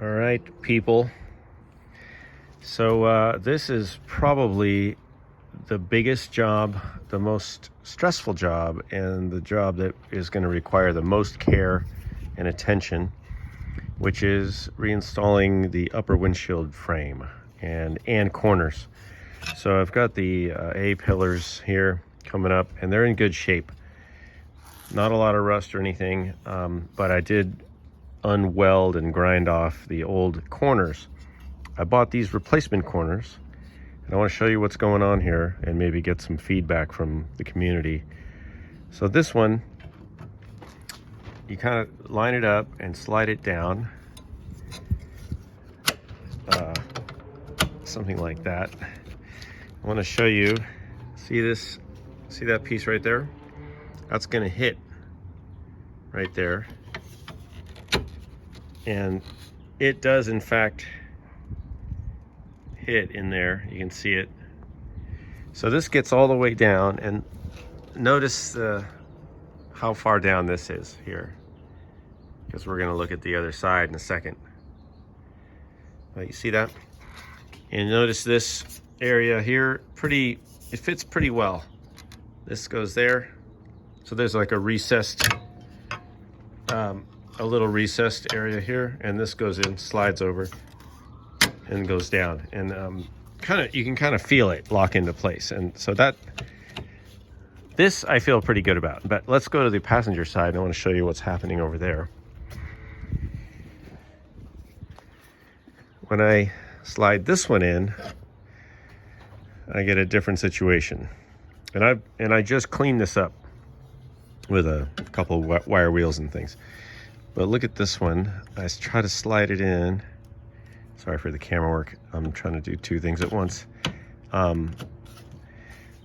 All right, people. So this is probably the biggest job, the most stressful job, and the job that is going to require the most care and attention, which is reinstalling the upper windshield frame and corners. So I've got the A-pillars here coming up, and they're in good shape. Not a lot of rust or anything, but I did unweld and grind off the old corners. I bought these replacement corners, and I want to show you what's going on here and maybe get some feedback from the community. So this one, you kind of line it up and slide it down, something like that. I want to show you, see that piece right there? That's going to hit right there. And it does, in fact, hit in there. You can see it. So this gets all the way down, and notice how far down this is here, because we're going to look at the other side in a second. You see that? And notice this area here, it fits pretty well. This goes there. So there's like a recessed, a little recessed area here, and this goes in, slides over, and goes down, and you can kind of feel it lock into place. And so this I feel pretty good about. But let's go to the passenger side. I want to show you what's happening over there. When I slide this one in, I get a different situation, and I just cleaned this up with a couple of wire wheels and things. But look at this one. I try to slide it in. Sorry for the camera work. I'm trying to do two things at once.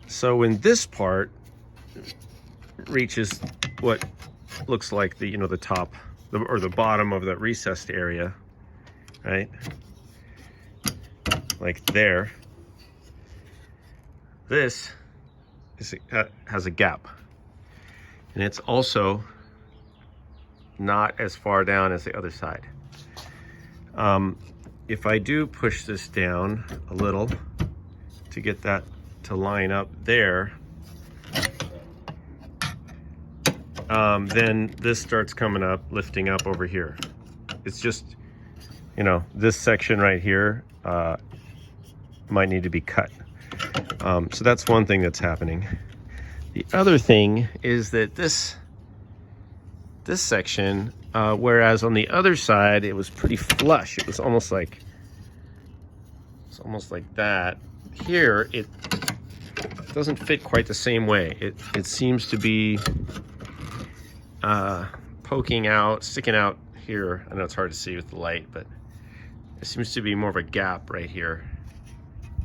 So when this part reaches what looks like the top or the bottom of that recessed area, right? Like there. This has a gap. And it's also not as far down as the other side. If I do push this down a little to get that to line up there, then this starts coming up, lifting up over here. It's just, this section right here might need to be cut. So that's one thing that's happening. The other thing is that this section, whereas on the other side it was pretty flush, it was almost like that. Here it doesn't fit quite the same way. It seems to be poking out, sticking out here. I know it's hard to see with the light, but it seems to be more of a gap right here.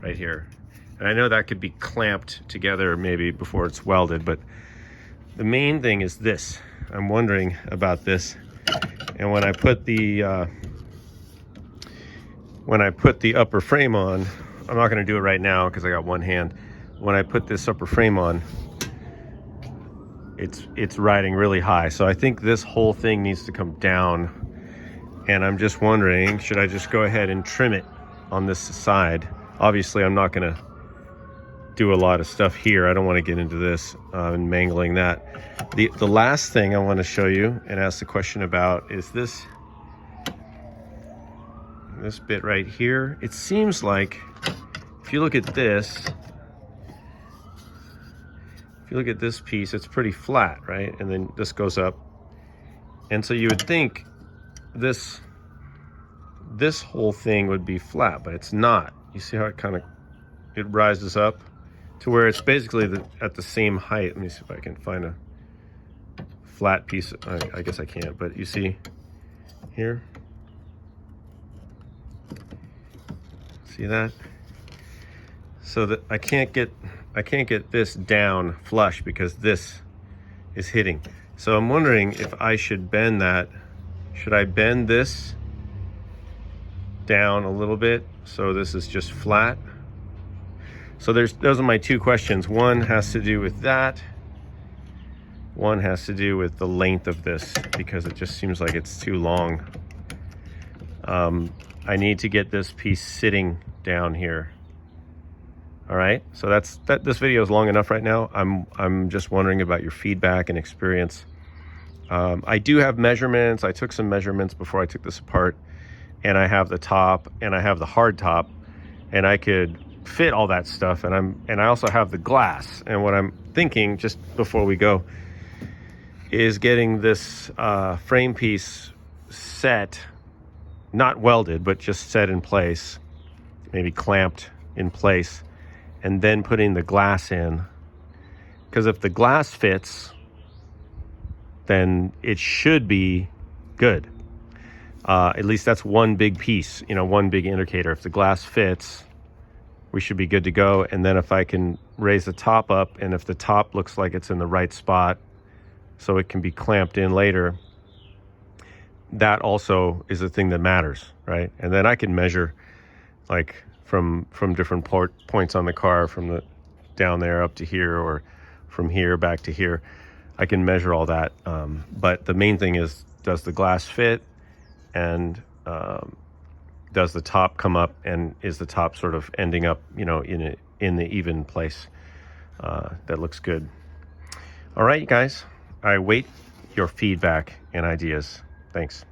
And I know that could be clamped together maybe before it's welded, but the main thing is this. I'm wondering about this. And when I put the upper frame on, I'm not going to do it right now because I got one hand. When I put this upper frame on, it's riding really high. So I think this whole thing needs to come down. And I'm just wondering, should I just go ahead and trim it on this side? Obviously, I'm not going to do a lot of stuff here. I don't want to get into this and mangling that. The last thing I want to show you and ask the question about is this bit right here. It seems like if you look at this piece, it's pretty flat, right? And then this goes up, and so you would think this whole thing would be flat, but it's not. You see how it rises up to where it's basically at the same height. Let me see if I can find a flat piece. I guess I can't, but you see here? See that? So that I can't get this down flush because this is hitting. So I'm wondering if I should bend that. Should I bend this down a little bit so this is just flat? So those are my two questions. One has to do with that. One has to do with the length of this, because it just seems like it's too long. I need to get this piece sitting down here. All right, so that. This video is long enough right now. I'm just wondering about your feedback and experience. I do have measurements. I took some measurements before I took this apart, and I have the top and I have the hard top, and I could fit all that stuff. And I also have the glass. And what I'm thinking, just before we go, is getting this frame piece set, not welded, but just set in place, maybe clamped in place, and then putting the glass in. Because if the glass fits, then it should be good. At least that's one big piece, one big indicator. If the glass fits, we should be good to go. And then if I can raise the top up, and if the top looks like it's in the right spot so it can be clamped in later, that also is the thing that matters, right? And then I can measure, like, from different points on the car, from the down there up to here, or from here back to here. I can measure all that. But the main thing is, does the glass fit, and does the top come up, and is the top sort of ending up, in the even place that looks good. All right, you guys, I wait your feedback and ideas. Thanks.